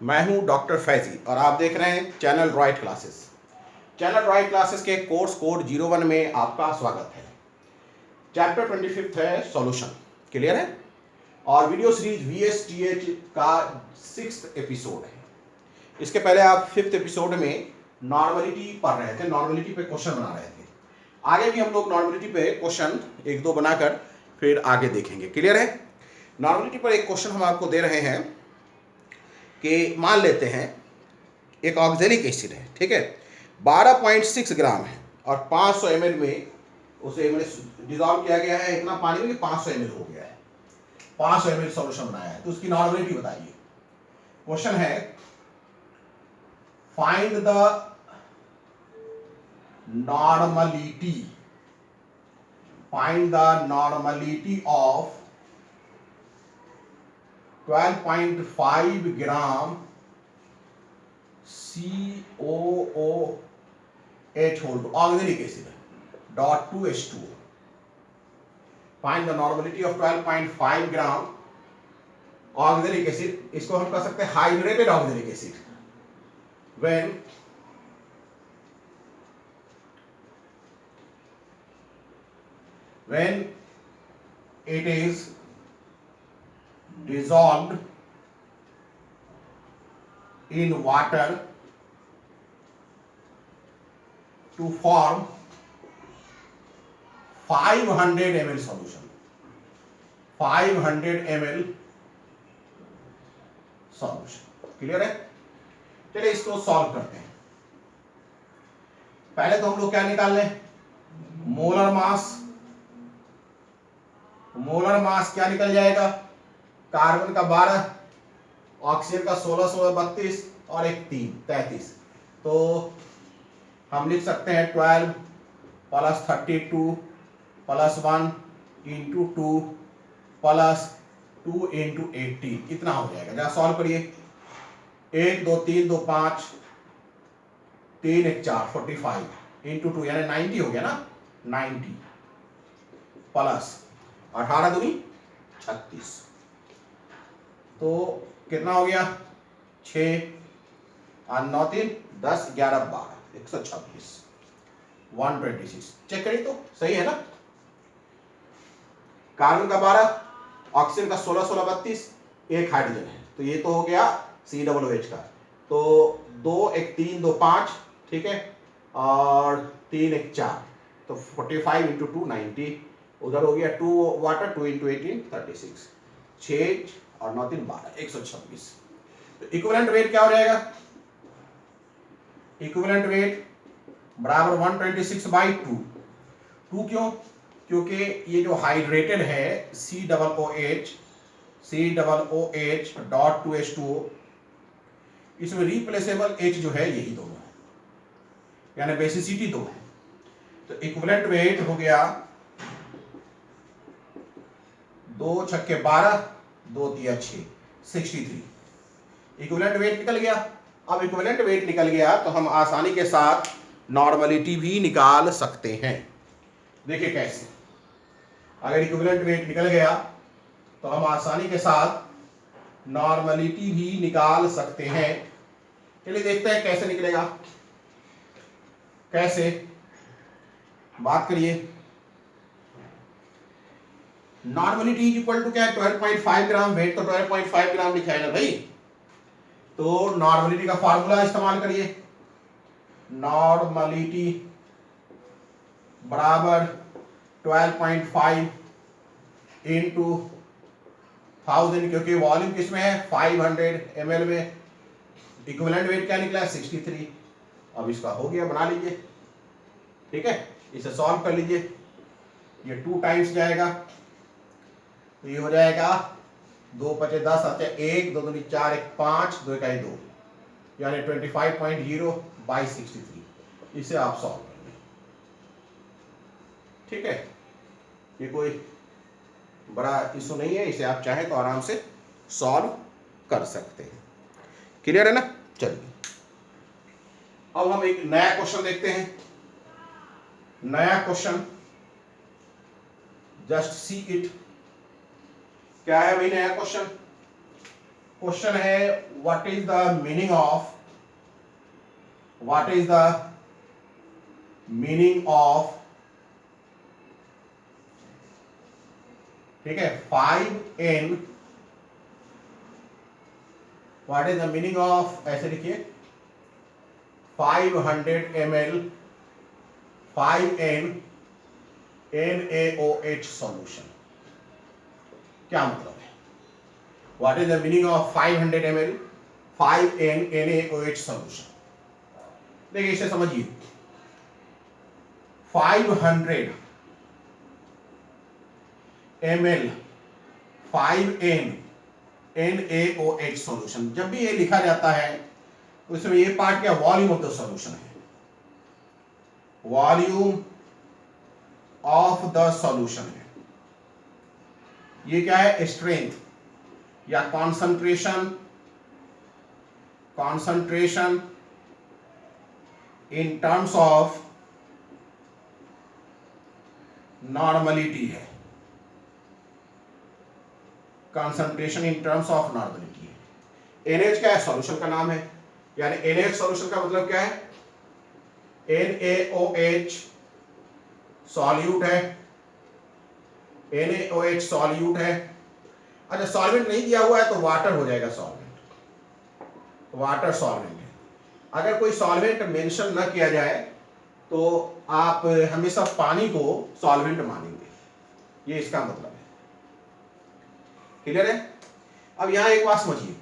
मैं हूं डॉक्टर फैजी और आप देख रहे हैं channel riot classes. Channel riot classes के कोर्स कोड 01 में आपका स्वागत है। चैप्टर 25 है सॉल्यूशन। क्लियर है? और वीडियो सीरीज VSTH का 6th एपिसोड है। इसके पहले आप 5th एपिसोड में नॉर्मलिटी पढ़ रहे थे, नॉर्मलिटी पे क्वेश्चन बना रहे थे। आगे भी हम लोग नॉर्मलिटी पे क्वेश्चन एक दो बनाकर फिर आगे देखेंगे। क्लियर है? नॉर्मलिटी पर एक क्वेश्चन हम आपको दे रहे हैं कि मान लेते हैं एक ऑक्जेलिक एसिड है, ठीक है, 12.6 ग्राम है और 500 ml में उसे डिजॉल्व किया गया है इतना पानी में कि 500 ml हो गया है, 500 ml सॉल्यूशन बनाया है। तो उसकी नॉर्मलिटी बताइए। क्वेश्चन है find the normality, find the normality of 12.5 gram COOH whole to oxalic acid dot 2H2O. Find the normality of 12.5 gram oxalic acid. इसको हम कह सकते हैं hydrated oxalic acid when it is dissolved in water to form 500 ml solution, 500 ml solution. Clear है? चलिए इसको solve करते हैं। पहले तो हम लोग क्या निकाल लें, मोलर मास। मोलर मास क्या निकल जाएगा, कार्बन का 12, ऑक्सीजन का 16 16 32 और एक 3 33। तो हम लिख सकते हैं 12 plus 32 plus 1 into 2 plus 2 into 18, इतना हो जाएगा। जरा सॉल्व करिए। 1 2 3 2 5 3 1 4 45 इंटू 2 यानी 90 हो गया ना, 90 प्लस 18 दूनी 36, तो कितना हो गया 6 और 9 3 10 11 12 126 126। चेक करिए तो सही है ना। कार्बन का 12, ऑक्सीजन का 16 16 32, एक हाइड्रोजन है, तो ये तो हो गया COOH का। तो 2 1 3 2 5, ठीक है, और 3 1 4, तो 45 इंटू 2 90, उधर हो गया 2 वाटर 2 इंटू 18 36, 6 और 9 3 12 126। तो इक्विवेलेंट वेट क्या हो जाएगा, इक्विवेलेंट वेट बराबर 126/2। 2 क्यों, क्योंकि ये जो हाइड्रेटेड है COOH डॉट 2H2O, इसमें रिप्लेसेबल H जो है यही दोनों है, यानी बेसिसिटी 2 है। तो इक्विवेलेंट वेट हो गया 2 छक्के 12 2 तिया 6 63। इक्विवेलेंट वेट निकल गया। अब इक्विवेलेंट वेट निकल गया तो हम आसानी के साथ नॉर्मलिटी भी निकाल सकते हैं। देखिए कैसे, अगर इक्विवेलेंट वेट निकल गया तो हम आसानी के साथ नॉर्मलिटी भी निकाल सकते हैं। चलिए देखते हैं कैसे निकलेगा, कैसे बात करिए। नॉर्मलिटी इज इक्वल टू क्या है, 12.5 ग्राम। वेट तो 12.5 ग्राम लिखा है ना भाई, तो नॉर्मलिटी का फार्मूला इस्तेमाल करिए। नॉर्मलिटी बराबर 12.5 इंटू 1000, क्योंकि वॉल्यूम किसमें है 500 ml में। इक्विवेलेंट वेट क्या निकला है 63। अब इसका हो गया, बना लीजिए, ठीक है, इसे सॉल्व कर लीजिए। ये 2 टाइम्स जाएगा तो ये हो जाएगा 2 5 10 1 2 2 4 1 5 2 1 2, यानी 25.0/63। इसे आप सॉल्व कर लें, ठीक है। ये कोई बड़ा इशू नहीं है, इसे आप चाहें तो आराम से सॉल्व कर सकते हैं। क्लियर है ना। चलिए अब हम एक नया क्वेश्चन देखते हैं। नया क्वेश्चन, जस्ट सी इट। क्या है भाई नया क्वेश्चन, क्वेश्चन है what is the meaning of ठीक है 5n, what is the meaning of, ऐसे लिखिए 500 ml 5n NaOH सॉल्यूशन। क्या मतलब है? What is the meaning of 500 ml 5n NaOH solution? देखिए इसे समझिए, 500 ml 5n NaOH सॉल्यूशन, जब भी ये लिखा जाता है तो इसमें ये पार्ट क्या, वॉल्यूम ऑफ द सॉल्यूशन है, वॉल्यूम ऑफ द सॉल्यूशन है। ये क्या है, स्ट्रेंथ या concentration in terms of normality है, concentration in terms of normality है। NH क्या है, सॉल्यूशन का नाम है, यानी NH सॉल्यूशन का मतलब क्या है, NaOH सॉल्यूट है, NaOH सॉल्यूट है। अच्छा सॉल्वेंट नहीं दिया हुआ है तो वाटर हो जाएगा, सॉल्वेंट, वाटर सॉल्वेंट है। अगर कोई सॉल्वेंट मेंशन न किया जाए तो आप हमेशा पानी को सॉल्वेंट मानेंगे, ये इसका मतलब है। क्लियर है? अब यहां एक बात समझिए,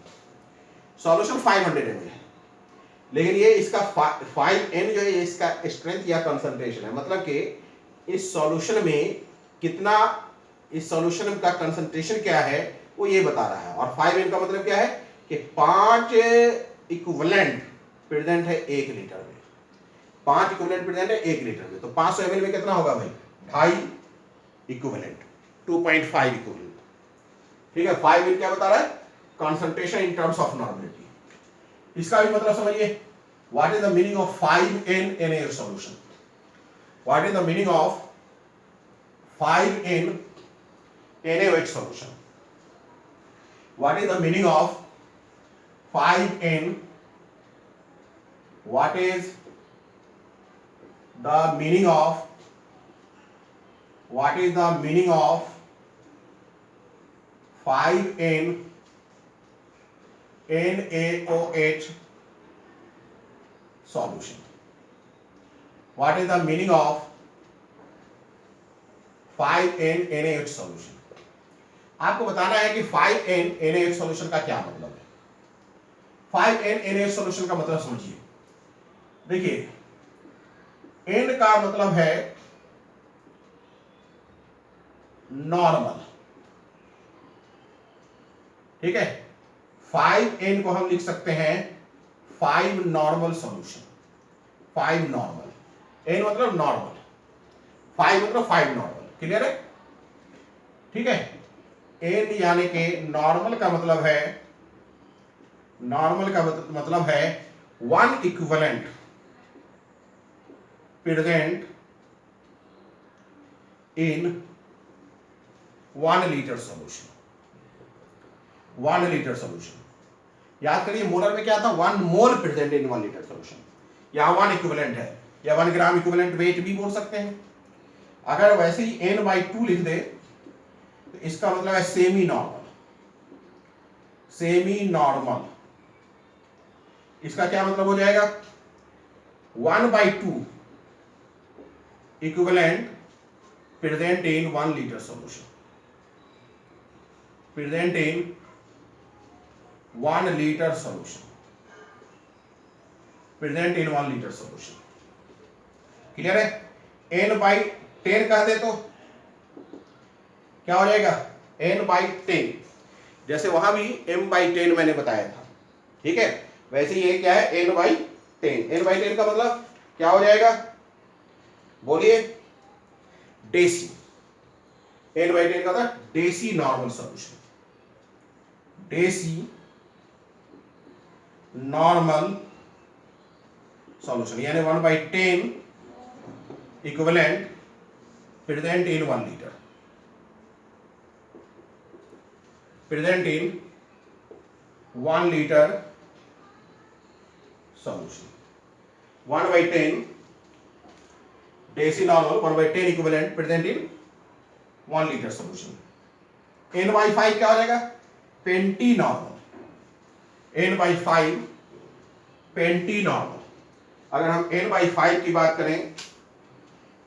सॉल्यूशन 500 ml है, लेकिन ये इसका 5n जो है इसका स्ट्रेंथ या कंसंट्रेशन है, मतलब कि इस सॉल्यूशन में कितना, इस सॉल्यूशन का कंसंट्रेशन क्या है वो ये बता रहा है। और 5n का मतलब क्या है कि 5 इक्विवेलेंट प्रेजेंट है 1 लीटर में, 5 इक्विवेलेंट प्रेजेंट है 1 लीटर में, तो 500 ml में कितना होगा भाई, 2.5 इक्विवेलेंट, 2.5 इक्विवेलेंट। ठीक है, 5n क्या बता रहा है, concentration in terms of normality. इसका भी मतलब समझिए, what is the meaning of 5n NaOH solution, what is the meaning of 5n NaOH solution, what is the meaning of 5n, what is the meaning of 5n NaOH solution, what is the meaning of 5n NaOH solution? आपको बताना है कि 5n NaOH solution का क्या मतलब है। 5n NaOH solution का मतलब समझिए, देखिए n का मतलब है नॉर्मल, ठीक है, 5n को हम लिख सकते हैं 5 नॉर्मल सॉल्यूशन, 5 नॉर्मल, n मतलब नॉर्मल, 5 मतलब 5 नॉर्मल। क्लियर है? ठीक है, n यानी कि नॉर्मल का मतलब है, नॉर्मल का मतलब है 1 equivalent present in 1 litre solution, 1 litre solution. याद करिए मोलर में क्या था, 1 मोल प्रेजेंट इन 1 लीटर सॉल्यूशन, यहां 1 इक्विवेलेंट है, या 1 ग्राम इक्विवेलेंट वेट भी बोल सकते हैं। अगर वैसे ही n/2 लिख दे तो इसका मतलब है सेमी नॉर्मल, सेमी नॉर्मल। इसका क्या मतलब हो जाएगा, 1/2 equivalent present in 1 litre solution, present in 1 litre solution, present in 1 litre solution. Clear है? n/10 कह दे तो क्या हो जाएगा, n/10, जैसे वहां भी m/10 मैंने बताया था, ठीक है, वैसे ये क्या है, n/10। n/10 का मतलब क्या हो जाएगा, बोलिए, डेसी। n/10 का था deci normal solution, deci normal solution, यानी 1/10 equivalent present in 1 litre, present in 1 litre solution, 1/10 deci normal, 1/10 equivalent present in 1 litre solution. n/5 क्या हो जाएगा? Penti normal, n/5 penti normal. अगर हम n/5 की बात करें,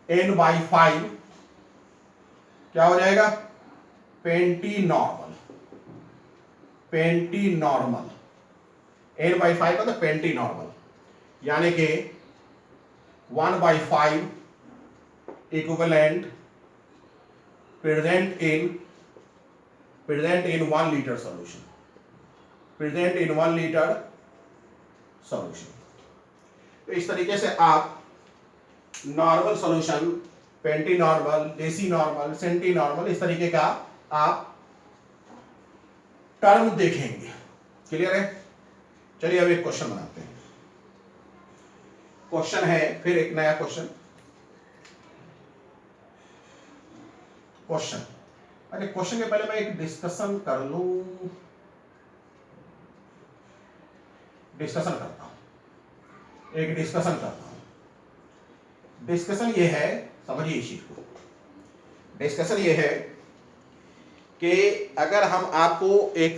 n/5 क्या हो जाएगा? पेंटी नॉर्मल, पेंटी नॉर्मल, n/5 का तो पेंटी नॉर्मल, यानी कि 1/5 equivalent present in 1 litre solution, present in 1 litre solution. तो इस तरीके से आप normal solution, pentinormal, decinormal, centinormal, इस तरीके का आप टर्म देखेंगे। क्लियर है? चलिए अब एक क्वेश्चन बनाते हैं। क्वेश्चन है, फिर एक नया क्वेश्चन। अरे क्वेश्चन के पहले मैं एक डिस्कशन कर लूं, डिस्कशन करता हूं, एक डिस्कशन करता हूं। डिस्कशन ये है, समझिए इस चीज को। डिस्कशन ये है कि अगर हम आपको एक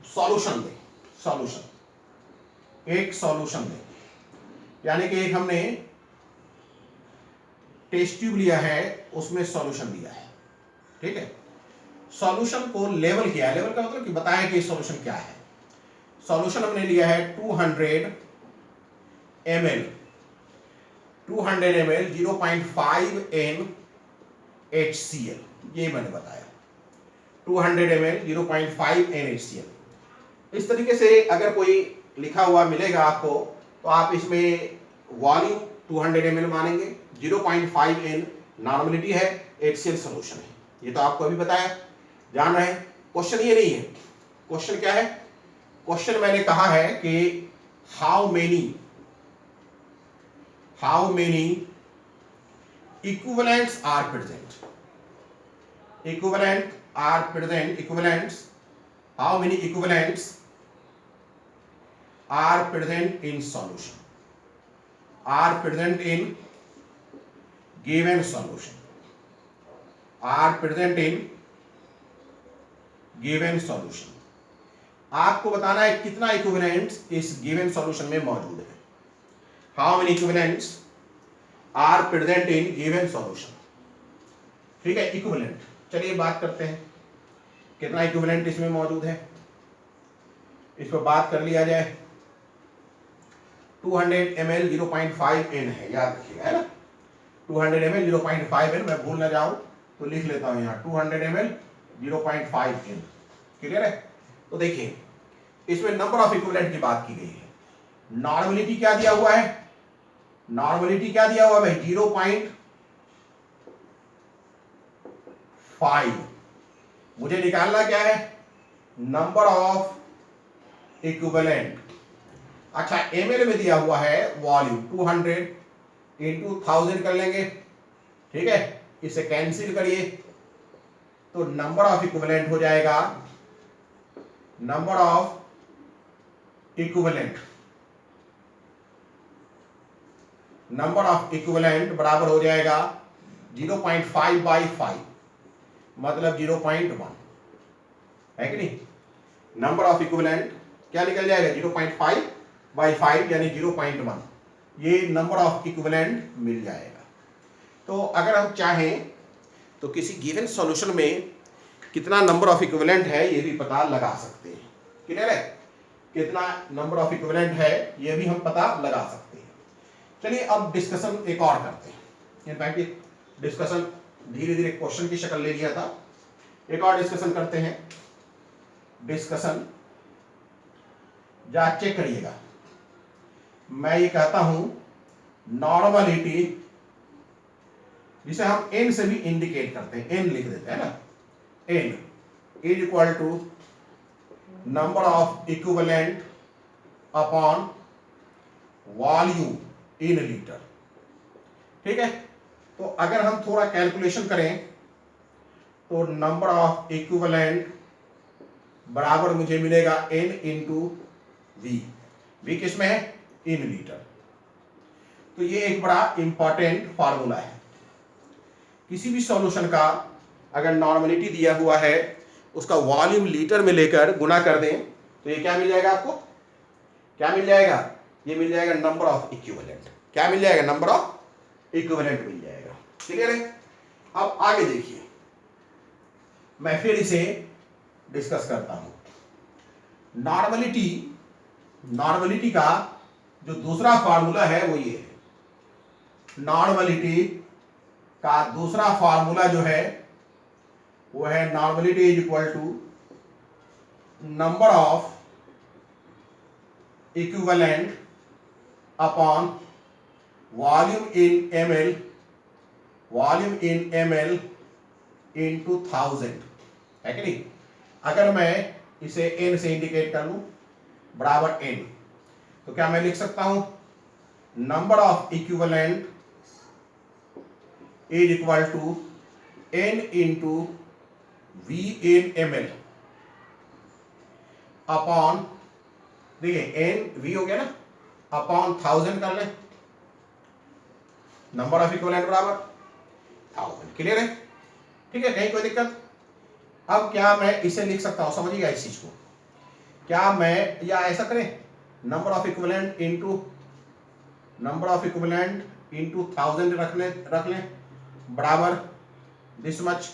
सॉल्यूशन दें, एक सॉल्यूशन दें, यानी कि एक हमने टेस्ट ट्यूब लिया है, उसमें सॉल्यूशन दिया है, ठीक है। सॉल्यूशन को लेवल किया है, लेवल का मतलब कि बताया कि सॉल्यूशन क्या है। सॉल्यूशन हमने लिया है 200 ml, 200 ml 0.5 NaHCl, ये मैंने बताया, 200 ml 0.5 NaHCl। इस तरीके से अगर कोई लिखा हुआ मिलेगा आपको, तो आप इसमें वॉल्यूम 200 ml मानेंगे, 0.5 N नॉर्मलिटी है, HCl सॉल्यूशन है। ये तो आपको अभी बताया, जान रहे हैं। क्वेश्चन ये नहीं है। क्वेश्चन क्या है? क्वेश्चन मैंने कहा है कि how many equivalents are present, how many equivalents are present in solution, are present in given solution, are present in given solution. आपको बताना है कितना इक्विवेलेंट्स इस गिवन सॉल्यूशन में मौजूद है। How many equivalents are present in given solution, ठीक है, इक्विवेलेंट। चलिए बात करते हैं कितना इक्विवेलेंट इसमें मौजूद है, इस पर बात कर लिया जाए। 200 ml 0.5 N है, याद रखिएगा, है ना। 200 ml 0.5 N, मैं भूल ना जाऊं तो लिख लेता हूं यहाँ 200 ml 0.5 N। क्लियर है? तो देखिए इसमें नंबर ऑफ इक्विवेलेंट की बात की गई है। नॉर्मलिटी क्या दिया हुआ है? नॉर्मलिटी क्या दिया हुआ है भाई? 0.5। मुझे निकालना क्या है? Number of equivalent. अच्छा, ml में दिया हुआ है वॉल्यूम, 200 इंटू 1000 कर लेंगे, ठीक है। इसे कैंसिल करिए तो नंबर ऑफ इक्विवेलेंट हो जाएगा, number of equivalent, number of equivalent बराबर हो जाएगा 0.5/5, मतलब 0.1, है कि नहीं। नंबर ऑफ इक्विवेलेंट क्या निकल जाएगा? 0.5/5 यानी 0.1। ये नंबर ऑफ इक्विवेलेंट मिल जाएगा। तो अगर हम चाहें तो किसी गिवन सॉल्यूशन में कितना नंबर ऑफ इक्विवेलेंट है ये भी पता लगा सकते हैं। क्लियर है? कितना नंबर ऑफ इक्विवेलेंट है ये भी हम पता लगा सकते हैं। चलिए अब डिस्कशन एक और करते हैं। इनफैक्ट डिस्कशन धीरे धीरे क्वेश्चन की शक्ल ले लिया था, एक और डिस्कशन करते हैं। डिस्कशन जा चेक करिएगा। मैं ये कहता हूं नॉर्मलिटी, जिसे हम एन से भी इंडिकेट करते हैं, एन लिख देते हैं ना, N is equal to number of equivalent upon volume in litre, ठीक है। तो अगर हम थोड़ा कैलकुलेशन करें तो नंबर ऑफ इक्विवेलेंट बराबर मुझे मिलेगा n इंटू वी। वी किस में है? In litre. तो ये एक बड़ा इंपॉर्टेंट फार्मूला है। किसी भी सॉल्यूशन का अगर नॉर्मलिटी दिया हुआ है, उसका वॉल्यूम लीटर में लेकर गुना कर दें तो ये क्या मिल जाएगा आपको? क्या मिल जाएगा? ये मिल जाएगा नंबर ऑफ इक्विवेलेंट। क्या मिल जाएगा? नंबर ऑफ इक्विवेलेंट मिल जाएगा। क्लियर है? अब आगे देखिए, मैं फिर इसे डिस्कस करता हूं। नॉर्मलिटी का जो दूसरा फार्मूला है वो ये है। नॉर्मलिटी का दूसरा फार्मूला जो है वो है normality is equal to number of equivalent upon volume in ml into 1000, है कि नहीं? अगर मैं इसे n से इंडिकेट कर लूं बराबर n, तो क्या मैं लिख सकता हूं number of equivalent is equal to n into v in ml upon, देखिए n v हो गया ना, अपॉन 1000 कर ले, नंबर ऑफ इक्विवेलेंट बराबर 1000। क्लियर है? ठीक है, कहीं कोई दिक्कत? अब क्या मैं इसे लिख सकता हूं, समझिएगा इस चीज को। क्या मैं, या ऐसा करें, नंबर ऑफ इक्विवेलेंट इंटू 1000 रख लें बराबर दिस मच।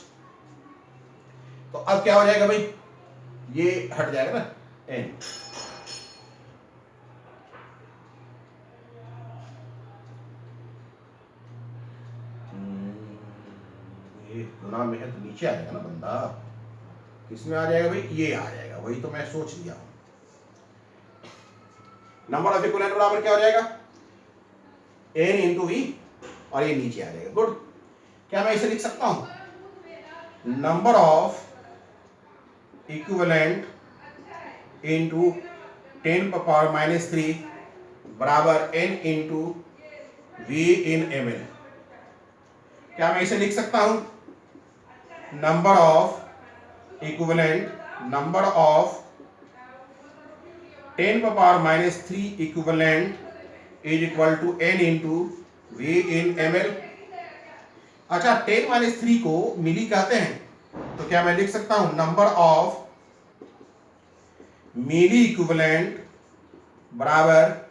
तो अब क्या हो जाएगा भाई? ये हट जाएगा ना n। ये गुना में है तो नीचे आ जाएगा ना बंदा। किसमें आ जाएगा भाई? ये आ जाएगा। वही तो मैं सोच लिया हूं। नंबर ऑफ इक्विवेलेंट बराबर क्या हो जाएगा? n इंटू वी, और ये नीचे आ जाएगा। गुड। क्या मैं इसे लिख सकता हूं नंबर ऑफ इक्विवेलेंट इंटू 10⁻³ बराबर n into V in ml? क्या मैं इसे लिख सकता हूं number of equivalent 10⁻³ equivalent is equal to n into V in ml? अच्छा, 10⁻³ को मिली कहते हैं, तो क्या मैं लिख सकता हूं नंबर ऑफ मिली इक्विवेलेंट बराबर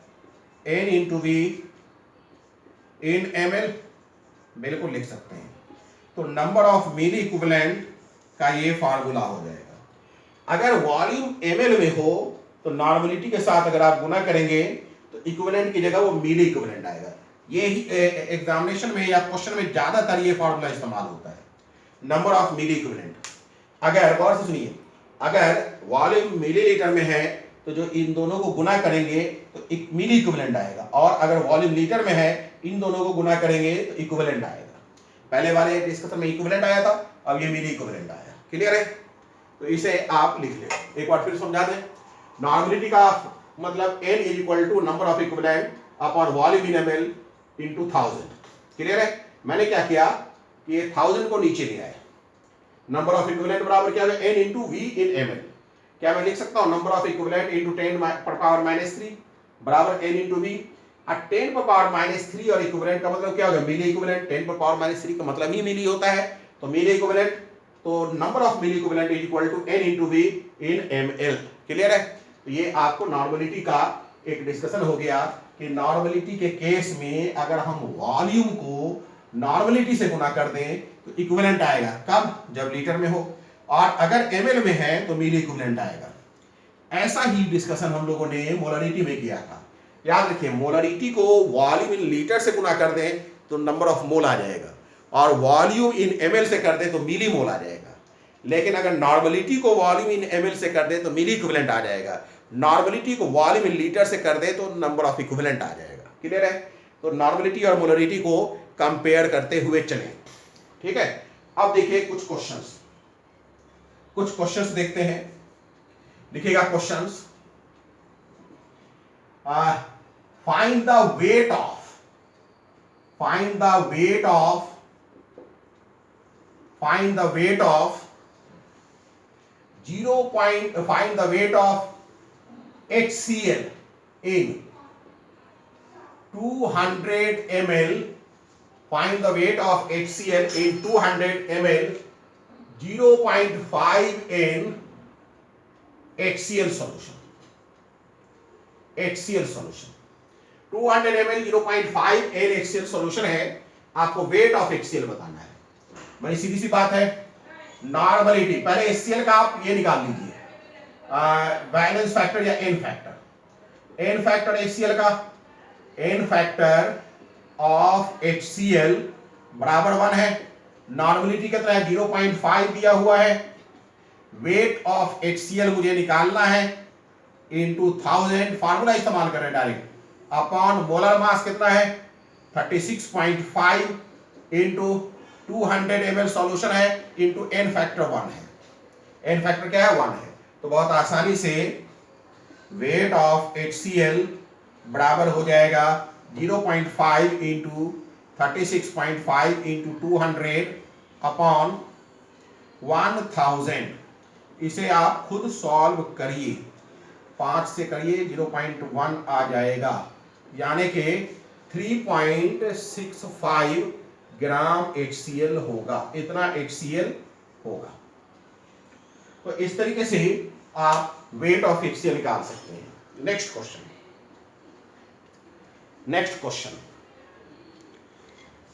n into V in ml? बिल्कुल लिख सकते हैं। तो नंबर ऑफ मिली इक्विवेलेंट का ये फार्मूला हो जाएगा। अगर वॉल्यूम ml में हो तो नॉर्मलिटी के साथ अगर आप गुना करेंगे तो इक्विवेलेंट की जगह वो मिली इक्विवेलेंट आएगा। ये ही एग्जामिनेशन में या क्वेश्चन में ज्यादातर ये फार्मूला इस्तेमाल होता है, नंबर ऑफ मिली इक्विवेलेंट। अगर गौर से सुनिए, अगर वॉल्यूम मिलीलीटर में है तो जो इन दोनों को गुना करेंगे तो एक मिली इक्विवेलेंट आएगा, और अगर वॉल्यूम लीटर में है इन दोनों को गुना करेंगे तो इक्विवेलेंट आएगा। पहले वाले डिस्कशन में इक्विवेलेंट आया था, अब ये मिली इक्विवेलेंट आया। क्लियर है? तो इसे आप लिख ले, एक बार फिर समझा दें। नॉर्मलिटी का मतलब n is equal to number of equivalent upon volume in ml into 1000। Clear है? मैंने क्या किया कि ये 1000 को नीचे ले आया। नंबर ऑफ इक्विवेलेंट बराबर क्या है? n into V in ml। क्या मैं लिख सकता हूं नंबर ऑफ इक्विवेलेंट इंटू 10⁻³ बराबर n इंटू वी। 10⁻³ और इक्विवेलेंट का मतलब क्या होगा? मिली इक्विवेलेंट। 10⁻³ का मतलब ही मिली होता है, तो मिली इक्विवेलेंट, तो number of milli equivalent is equal to n into V in ml। Clear है? तो ये आपको नॉर्मलिटी का एक डिस्कशन हो गया कि नॉर्मलिटी के केस में अगर हम वॉल्यूम को नॉर्मलिटी से गुना कर दें तो इक्विवेलेंट आएगा। कब? जब लीटर में हो, और अगर ml में है तो मिली इक्विवेलेंट आएगा। ऐसा ही डिस्कशन हम लोगों ने मोलरिटी में किया था। याद रखिए, मोलरिटी को वॉल्यूम इन लीटर से गुना कर दें तो नंबर ऑफ मोल आ जाएगा, और वॉल्यूम इन ml से कर दें तो मिली मोल आ जाएगा। लेकिन अगर नॉर्मलिटी को वॉल्यूम इन ml से कर दें तो मिली इक्विवेलेंट आ जाएगा, नॉर्मलिटी को वॉल्यूम इन लीटर से कर दें तो नंबर ऑफ इक्विवेलेंट आ जाएगा। क्लियर है? तो नॉर्मलिटी और मोलरिटी को कंपेयर करते हुए चलें। ठीक है? अब देखिए कुछ क्वेश्चंस देखते हैं। लिखिएगा questions. Find the weight of find the weight of HCl in 200 ml. Find the weight of HCl in 200 ml. 0.5 in HCl solution. HCl solution 200 ml 0.5 n HCl solution है. आपको वेट ऑफ HCl बताना है. बड़ी सीधी सी बात है. Normality पहले HCl का आप ये निकाल लीजिए, बैलेंस फैक्टर या N factor. N factor HCl का, एन फैक्टर ऑफ HCl बराबर 1 है. नॉर्मलिटी कितना है? 0.5 दिया हुआ है. वेट ऑफ HCl मुझे निकालना है इनटू 1000. फार्मूला इस्तेमाल कर रहे हैं डायरेक्ट. अपॉन मोलर मास कितना है? 36.5 इनटू 200 ml सॉल्यूशन है इनटू एन फैक्टर 1 है. एन फैक्टर क्या है? 1 है. तो बहुत आसानी से वेट ऑफ HCl बराबर हो जाएगा 0.5 इंटू 36.5 इंटू 200 अपॉन 1000. इसे आप खुद सॉल्व करिए. 5 से करिए 0.1 आ जाएगा, यानी कि 3.65 ग्राम HCl होगा. इतना HCl होगा. तो इस तरीके से आप वेट ऑफ HCl निकाल सकते हैं. Next question.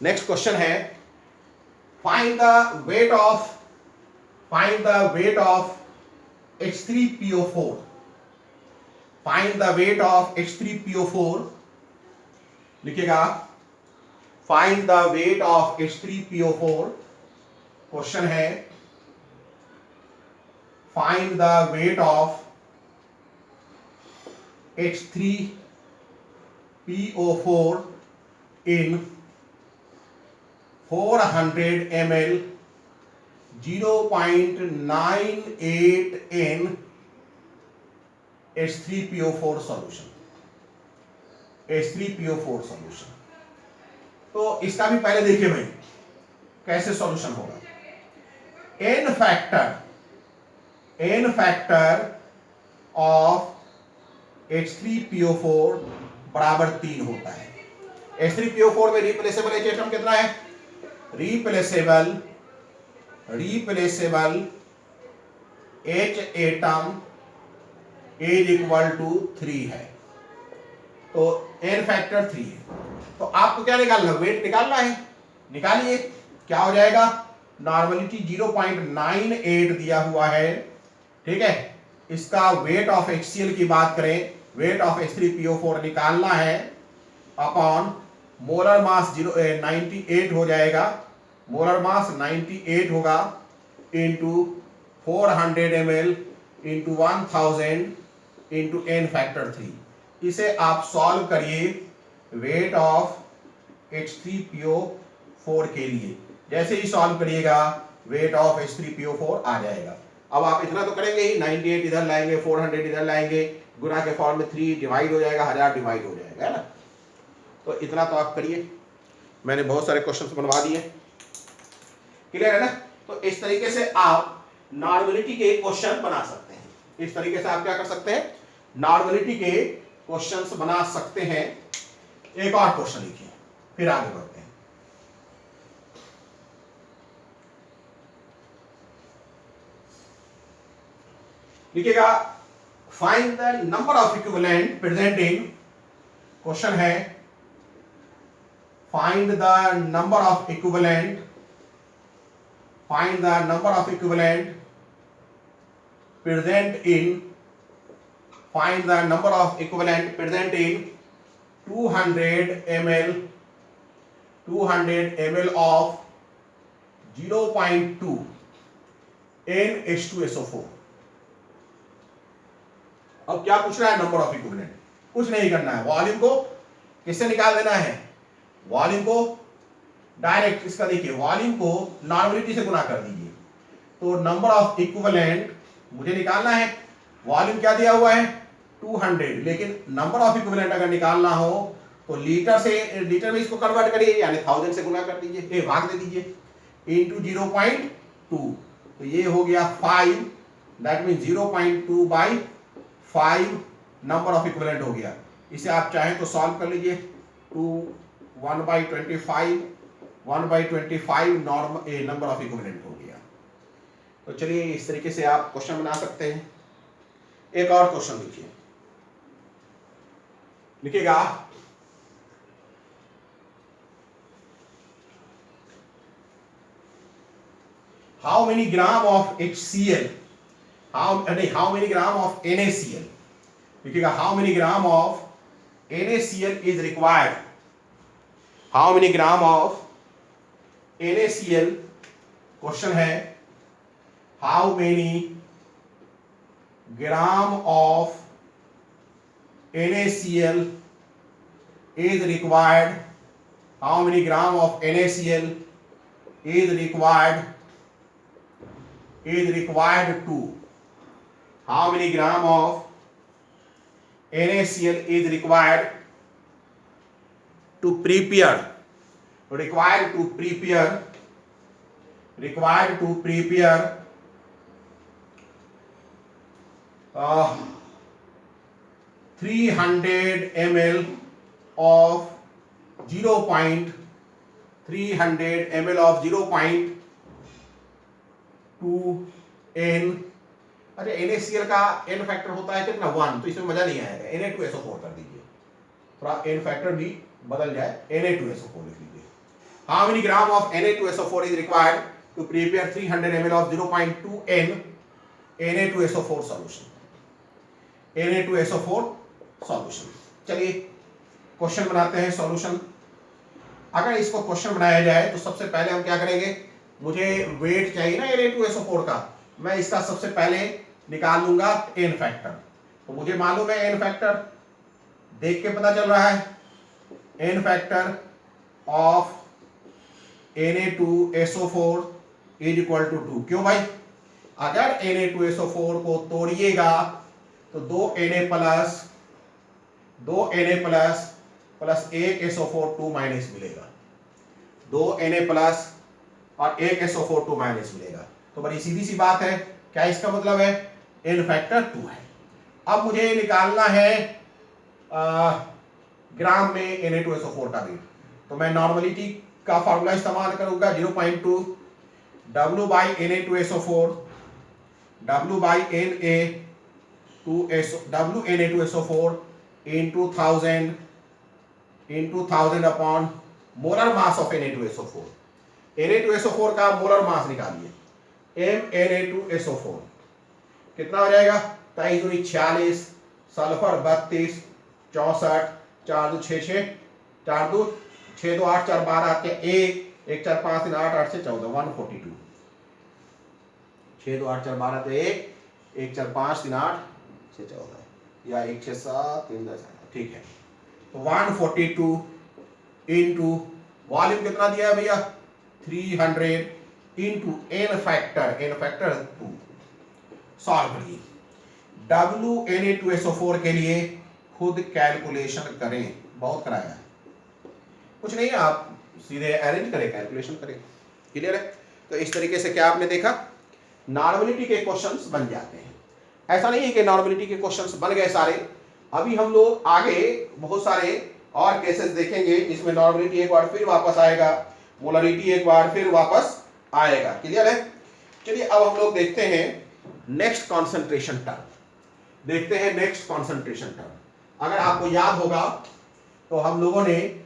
नेक्स्ट क्वेश्चन है find the weight of H3PO4. Find the weight of H3PO4. लिखिएगा find the weight of H3PO4. Question है find the weight of H3PO4 in 400 ml 0.98 n H3PO4 solution. H3PO4 solution. तो इसका भी पहले देखिए भाई कैसे सॉल्यूशन होगा. एन फैक्टर ऑफ H3PO4 बराबर 3 होता है. H3PO4 में रिप्लेसेबल H एटम कितना है? Replaceable H atom is equal to 3 है. तो एन फैक्टर 3 है. तो आपको क्या निकालना? वेट निकालना है. निकालिए. क्या हो जाएगा? नॉर्मलिटी 0.98 दिया हुआ है. ठीक है. इसका वेट ऑफ HCl की बात करें, वेट ऑफ H3PO4 निकालना है अपॉन मोलर मास 98 हो जाएगा. मोलर मास 98 होगा into 400 ml into 1000 into N factor 3. इसे आप सॉल्व करिए वेट ऑफ H3PO4 के लिए. जैसे ही सॉल्व करिएगा वेट ऑफ H3PO4 आ जाएगा. अब आप इतना तो करेंगे ही, 98 इधर लाएंगे, 400 इधर लाएंगे, गुना के फॉर्म में 3 डिवाइड हो जाएगा, 1000 डिवाइड हो जाएगा, है ना. तो इतना तो आप करिए. मैंने बहुत सारे क्वेश्चंस बनवा दिए. क्लियर है ना. तो इस तरीके से आप नॉर्मलिटी के क्वेश्चन बना सकते हैं. इस तरीके से आप क्या कर सकते हैं? नॉर्मलिटी के क्वेश्चंस बना सकते हैं. एक और क्वेश्चन लिखिए फिर आगे बढ़ते हैं. लिखिएगा find the number of equivalent present in. Question है find the number of equivalent present in 200 ml of 0.2 NH2SO4. अब क्या पूछ रहा है? Number of equivalent. कुछ नहीं करना है. वॉल्यूम को किससे निकाल देना है? वॉल्यूम को डायरेक्ट इसका देखिए, वॉल्यूम को नॉर्मलिटी से गुना कर दीजिए. तो नंबर ऑफ इक्विवेलेंट मुझे निकालना है. वॉल्यूम क्या दिया हुआ है? 200. लेकिन नंबर ऑफ इक्विवेलेंट अगर निकालना हो तो लीटर में इसको कन्वर्ट करिए, यानी 1000 से गुना कर दीजिए, भाग दे दीजिए इंटू 0.2. तो ये हो गया 5 that mean 0.2/5 number of equivalent हो गया। इसे आप चाहें तो सॉल्व कर लीजिए। 1/25 नंबर ऑफ इक्विवेलेंट हो गया। तो चलिए इस तरीके से आप क्वेश्चन बना सकते हैं। एक और क्वेश्चन लिखिए, लिखिएगा how many gram of HCl, how many gram of NaCl, लिखिएगा how many gram of NaCl is required, how many gram of NaCl, question है how many gram of NaCl is required, how many gram of NaCl is required to, how many gram of NaCl is required to prepare 300 ml of 0.2 n। अच्छा NaCl का n factor होता है कितना 1, तो इसमें मजा नहीं आएगा, Na2SO4 कर दीजिए, थोड़ा n फैक्टर भी बदल जाए, Na2SO4 लिख लीजिए। How many gram of Na2SO4 is required to prepare 300 ml of 0.2 n Na2SO4 solution, Na2SO4 solution. चलिए क्वेश्चन बनाते हैं सॉल्यूशन। अगर इसको क्वेश्चन बनाया जाए तो सबसे पहले हम क्या करेंगे, मुझे वेट चाहिए ना Na2SO4 का, मैं इसका सबसे पहले निकाल लूंगा n फैक्टर। तो मुझे मालूम है n फैक्टर, देख के पता चल रहा है, n factor of Na2SO4 is equal to 2। क्यों भाई, अगर Na2SO4 को तोड़िएगा तो 2Na प्लस 1 SO4 2 माइनस मिलेगा, 2Na प्लस और 1 SO4 2 माइनस मिलेगा। तो बड़ी सीधी सी बात है, क्या इसका मतलब है n फैक्टर 2 है। अब मुझे निकालना है ग्राम में Na2SO4 का वेट, तो मैं नॉर्मलिटी का फॉर्मूला इस्तेमाल करूंगा 0.2 W by Na2SO4 W by Na2SO4 into 1000 upon molar mass of Na2SO4। Na2SO4 का मोलर मास निकालिए, MNA2SO4 कितना हो जाएगा, 23 दूनी 46, सल्फर 32, 64, 4 2 6 6, 4 2 6 2 8 4 12 के 1 1 4 5 3 8 8 से 14 142, 6 2 8 4 12 के 1 1 4 5 3 8 से 14 या 1 6 7 3 10, ठीक है। तो 142 इंटू वॉल्यूम कितना दिया है भैया 300 इंटू n फैक्टर 2। सॉल्व करिए, Na2SO4 के लिए खुद कैलकुलेशन करें, बहुत कराया है, कुछ नहीं है, आप सीधे अरेंज करें, कैलकुलेशन करें, क्लियर है। तो इस तरीके से क्या आपने देखा, नॉर्मलिटी के क्वेश्चंस बन जाते हैं। ऐसा नहीं है कि नॉर्मलिटी के क्वेश्चंस बन गए सारे, अभी हम लोग आगे बहुत सारे और केसेस देखेंगे जिसमें नॉर्मलिटी एक बार फिर वापस आएगा, मोलरिटी एक बार फिर वापस आएगा, क्लियर है। चलिए अब हम लोग देखते हैं नेक्स्ट कॉन्सेंट्रेशन टर्म, देखते हैं नेक्स्ट कॉन्सेंट्रेशन टर्म। अगर आपको याद होगा तो हम लोगों ने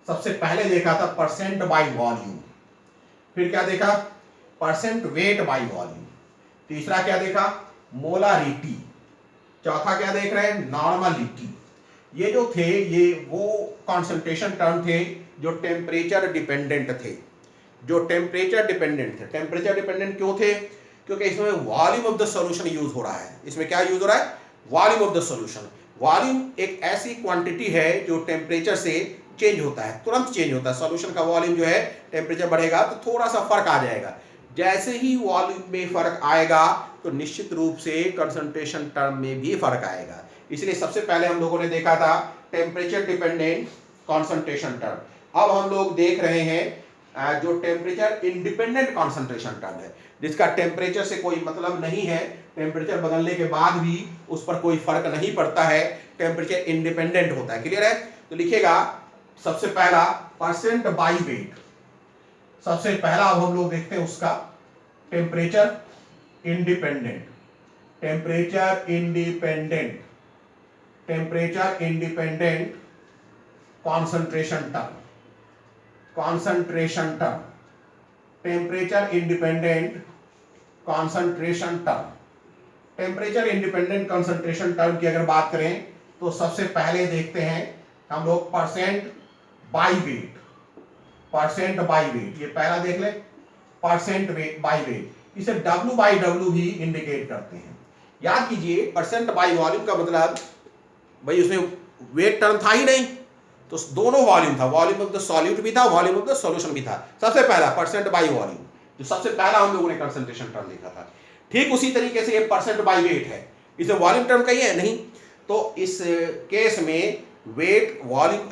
सबसे पहले देखा था परसेंट बाय वॉल्यूम, फिर क्या देखा परसेंट वेट बाय वॉल्यूम, तीसरा क्या देखा मोलारिटी, चौथा क्या देख रहे हैं नॉर्मलिटी। ये जो थे ये वो कॉन्सेंट्रेशन टर्म थे जो टेम्परेचर डिपेंडेंट थे, टेम्परेचर डिपेंडेंट क्यों थे, क्योंकि इसमें volume of the solution use हो रहा है। इसमें क्या यूज हो रहा है, volume of the solution. Volume एक ऐसी क्वांटिटी है जो टेम्परेचर से चेंज होता है, तुरंत चेंज होता है। सॉल्यूशन का वॉल्यूम जो है टेम्परेचर बढ़ेगा तो थोड़ा सा फर्क आ जाएगा, जैसे ही वॉल्यूम में फर्क आएगा तो निश्चित रूप से कंसंट्रेशन टर्म में भी फर्क आएगा। इसलिए सबसे पहले हम लोगों ने देखा था टेम्परेचर डिपेंडेंट कंसंट्रेशन टर्म। अब हम लोग देख रहे हैं जो टेम्परेचर इंडिपेंडेंट कॉन्सेंट्रेशन टर्म है, जिसका टेम्परेचर से कोई मतलब नहीं है, टेम्परेचर बदलने के बाद भी उस पर कोई फर्क नहीं पड़ता है, टेम्परेचर इंडिपेंडेंट होता है। क्लियर है? तो लिखिएगा सबसे पहला परसेंट बाई वेट, सबसे पहला अब हम लोग देखते हैं उसका temperature independent, temperature independent, temperature independent concentration term, concentration term, temperature independent concentration term. Temperature independent concentration term की अगर बात करें तो सबसे पहले देखते हैं हम लोग percent by wait, percent by wait, ये पहला देख ले, परसेंट बाई वेट, इसे W बाई W भी इंडिकेट करते हैं। याद कीजिए परसेंट बाई वॉल्यूम का मतलब भाई उसमें वेट टर्म था ही नहीं, तो दोनों वॉल्यूम था, वॉल्यूम ऑफ द सॉल्यूट भी था, वॉल्यूम ऑफ द सॉल्यूशन भी था। सबसे पहला परसेंट बाई वॉल्यूम, जो सबसे पहला हम लोगों ने कंसंट्रेशन टर्म देखा था। ठीक उसी तरीके से ये परसेंट बाई वेट है, इसे वॉल्यूम टर्म कही है नहीं, तो इस केस में weight volume,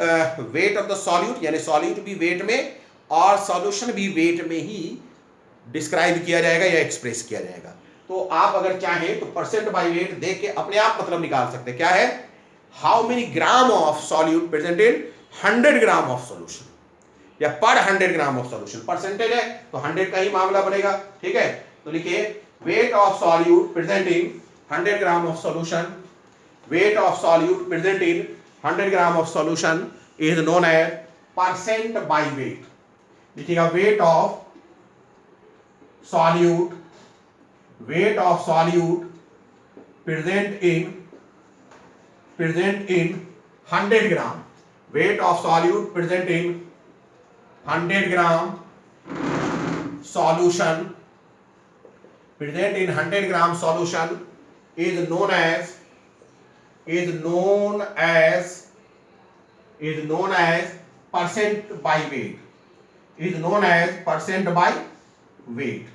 weight of the solute यानी सॉल्यूट भी वेट में और सॉल्यूशन भी वेट में ही डिस्क्राइब किया जाएगा या एक्सप्रेस किया जाएगा। तो आप अगर चाहें तो परसेंट बाई वेट देख के अपने आप मतलब निकाल सकते हैं। क्या है? How many gram of solute present in 100 gram of solution, या पर 100 ग्राम ऑफ सॉल्यूशन, परसेंटेज है तो 100 का ही मामला बनेगा। ठीक है, तो लिखिए weight of solute present in 100 gram of solution, weight of solute present in 100 gram of solution is known as percent by weight। लिखिएगा weight of solute, weight of solute present in 100 gram, weight of solute present in 100 gram solution, present in 100 gram solution is known as percent by weight, is known as percent by weight,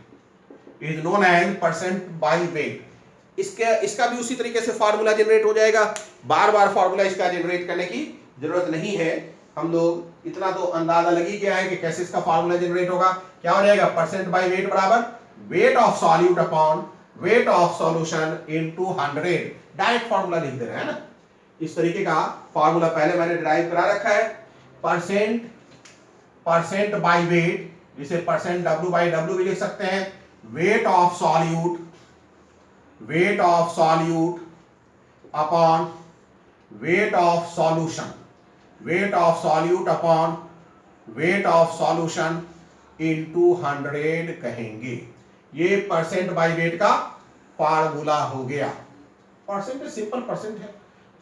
is known as percent by weight। इसका भी उसी तरीके से formula generate हो जाएगा, बार बार formula इसका generate करने की जरूरत नहीं है, हम लोग इतना तो अंदाजा लग ही गया है कि कैसे इसका फार्मूला जनरेट होगा। क्या हो जाएगा? परसेंट बाई वेट बराबर weight of solute upon weight of solution into 100। Direct formula लिख दे रहे हैं ना, इस तरीके का फार्मूला पहले मैंने डिराइव करा रखा है। परसेंट बाई वेट, जिसे परसेंट W बाई W भी लिख सकते हैं, weight of solute, weight of solute upon weight of solution, weight of solute upon weight of solution into 100 कहेंगे। ये परसेंट बाई वेट का फार्मूला हो गया। परसेंट सिंपल परसेंट है,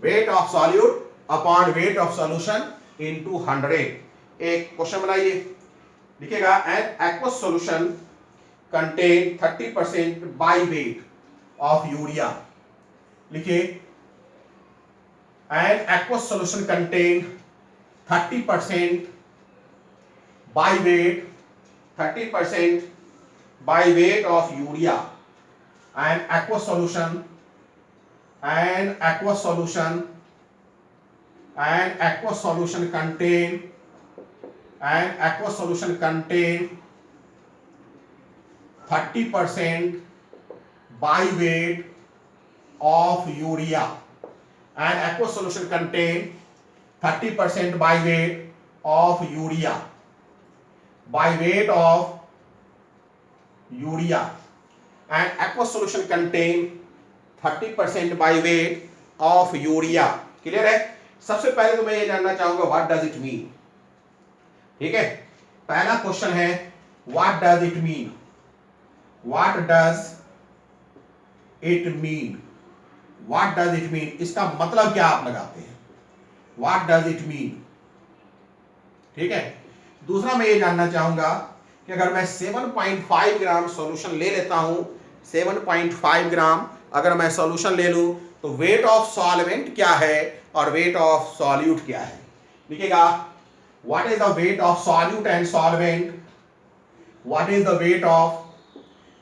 weight of solute upon weight of solution into 100। एक question बनाइए, लिखिएगा an aqueous solution contain 30% by weight of urea. लिखिए an aqueous solution contain 30% by wait, 30% by weight of urea, and aqueous solution, and aqueous solution, and aqueous solution contain, and aqueous solution contain 30% by weight of urea, and aqueous solution contain 30% by weight of urea, by weight of urea, and aqueous solution contain 30% by weight of urea. Clear है? सबसे पहले तो मैं ये जानना चाहूंगा what does it mean. ठीक है, पहला क्वेश्चन है what does it mean, what does it mean, what does it mean, इसका मतलब क्या आप लगाते हैं, व्हाट डज इट मीन। ठीक है, दूसरा मैं ये जानना चाहूंगा कि अगर मैं 7.5 ग्राम सॉल्यूशन ले लेता हूं, 7.5 ग्राम अगर मैं सॉल्यूशन ले लूं तो वेट ऑफ सॉल्वेंट क्या है और वेट ऑफ सॉल्यूट क्या है। लिखिएगा what is the weight of solute and solvent, what is the weight of,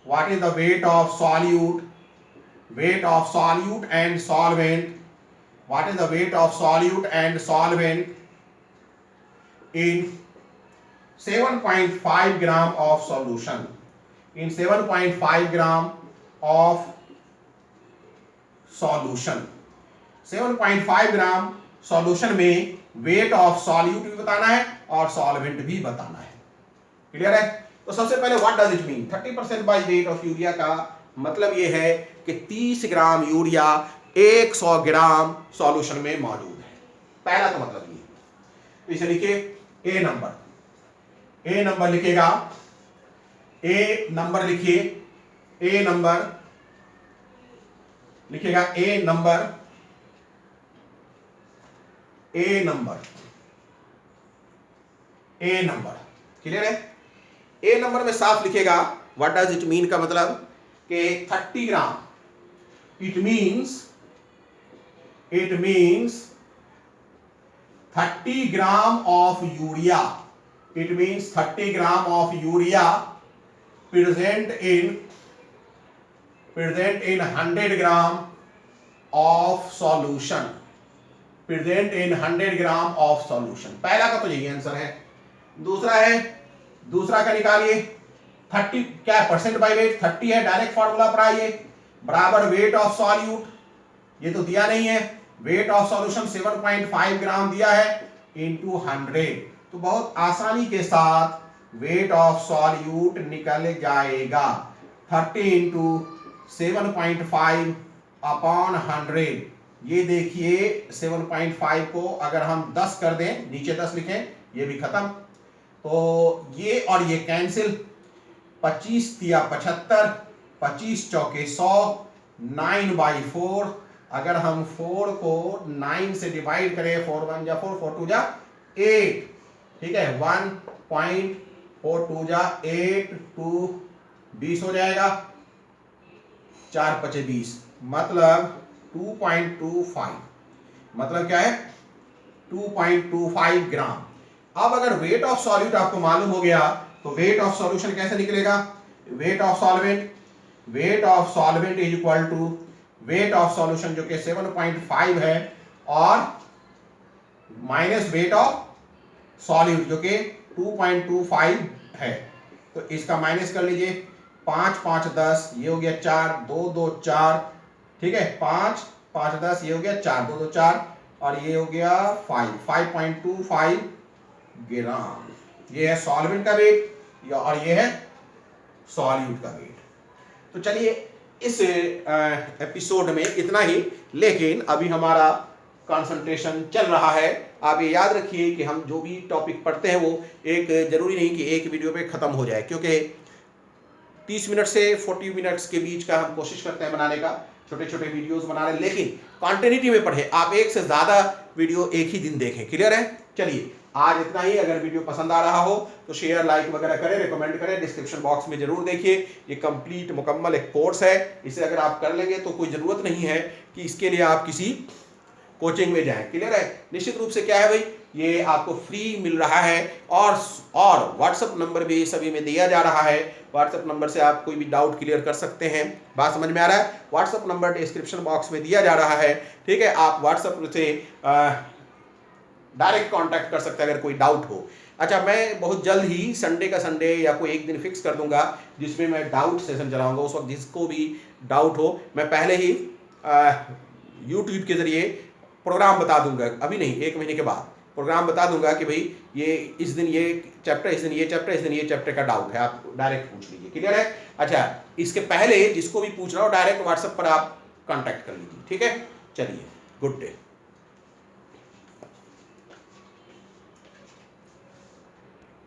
what is the weight of solute, weight of solute and solvent, what is the weight of solute and solvent in 7.5 gram of solution, in 7.5 gram of solution, 7.5 gram solution में weight of solute भी बताना है और solvent भी बताना है। Clear है? तो सबसे पहले what does it mean, 30% by weight of urea का मतलब यह है कि 30 ग्राम यूरिया 100 ग्राम सॉल्यूशन में मौजूद है। पहला तो मतलब ये। तो इसे लिखिए ए नंबर, ए नंबर लिखेगा, ए नंबर लिखिए, ए नंबर लिखेगा, ए नंबर, ए नंबर, ए नंबर। क्लियर है? ए नंबर में साफ लिखेगा व्हाट डज इट मीन का मतलब कि 30 gram, it means 30 gram of urea, it means 30 gram of urea present in 100 gram of solution, present in 100 gram of solution. पहला का तो यही आंसर है। दूसरा है, दूसरा का निकालिए, 30 क्या परसेंट बाय वेट, 30 है, डायरेक्ट फॉर्मूला पर आइए, बराबर वेट ऑफ सॉल्यूट, ये तो दिया नहीं है, वेट ऑफ सॉल्यूशन 7.5 ग्राम दिया है इंटू 100, तो बहुत आसानी के साथ वेट ऑफ सॉल्यूट निकल जाएगा 30 इंटू 7.5 अपॉन 100। ये देखिए 7.5 को अगर हम 10 कर दें, नीचे 10 लिखें, ये भी खत्म, तो ये और ये कैंसिल, 25 दिया 75, 25 चौके 100, 9/4, अगर हम 4 को 9 से डिवाइड करें, 4 1 जा 4, 4 2 जा 8, ठीक है, 1.4 2 जा 8, 2 20 हो जाएगा, 4 5 20, मतलब 2.25, मतलब क्या है 2.25 ग्राम। अब अगर वेट ऑफ सॉल्यूट आपको मालूम हो गया तो वेट ऑफ सॉल्यूशन कैसे निकलेगा, weight of solvent, weight of solvent is equal to weight of solution जो कि 7.5 है और माइनस वेट ऑफ सॉल्यूट जो कि 2.25 है, तो इसका माइनस कर लीजिए, 5 5 10, ये हो गया 4, 2 2 4, ठीक है, 5 5 10, ये हो गया 4, 2 2 4, और ये हो गया 5.25 ग्राम। ये है सॉल्वेंट का वेट और ये है सॉल्यूट का वेट। तो चलिए इस एपिसोड में इतना ही, लेकिन अभी हमारा कंसंट्रेशन चल रहा है। आप ये याद रखिए कि हम जो भी टॉपिक पढ़ते हैं वो एक जरूरी नहीं कि एक वीडियो पे खत्म हो जाए, क्योंकि 30 मिनट से 40 मिनट्स के बीच का हम कोशिश करते हैं बनाने का, छोटे छोटे वीडियोस बना रहे हैं, लेकिन कॉन्टिन्यूटी में पढ़े, आप एक से ज्यादा वीडियो एक ही दिन देखें। क्लियर है? चलिए आज इतना ही। अगर वीडियो पसंद आ रहा हो तो शेयर लाइक वगैरह करें, रिकमेंड करें, डिस्क्रिप्शन बॉक्स में जरूर देखिए, ये कंप्लीट मुकम्मल एक कोर्स है, इसे अगर आप कर लेंगे तो कोई ज़रूरत नहीं है कि इसके लिए आप किसी कोचिंग में जाएं। क्लियर है? निश्चित रूप से क्या है भाई, ये आपको फ्री मिल रहा है और व्हाट्सएप नंबर भी सभी में दिया जा रहा है। व्हाट्सएप नंबर से आप कोई भी डाउट क्लियर कर सकते हैं। बात समझ में आ रहा है? व्हाट्सएप नंबर डिस्क्रिप्शन बॉक्स में दिया जा रहा है, ठीक है, आप व्हाट्सएप से डायरेक्ट कांटेक्ट कर सकते हैं अगर कोई डाउट हो। अच्छा, मैं बहुत जल्द ही संडे का संडे या कोई एक दिन फिक्स कर दूंगा जिसमें मैं डाउट सेशन चलाऊंगा। उस वक्त जिसको भी डाउट हो मैं पहले ही यूट्यूब के जरिए प्रोग्राम बता दूंगा, अभी नहीं, 1 महीने के बाद प्रोग्राम बता दूंगा कि भाई ये इस दिन ये चैप्टर, इस दिन ये चैप्टर, इस दिन ये चैप्टर का डाउट है, आप डायरेक्ट पूछ लीजिए। क्लियर है? अच्छा, इसके पहले जिसको भी पूछना हो डायरेक्ट व्हाट्सएप पर आप कांटेक्ट कर लीजिए। ठीक है, चलिए, गुड डे।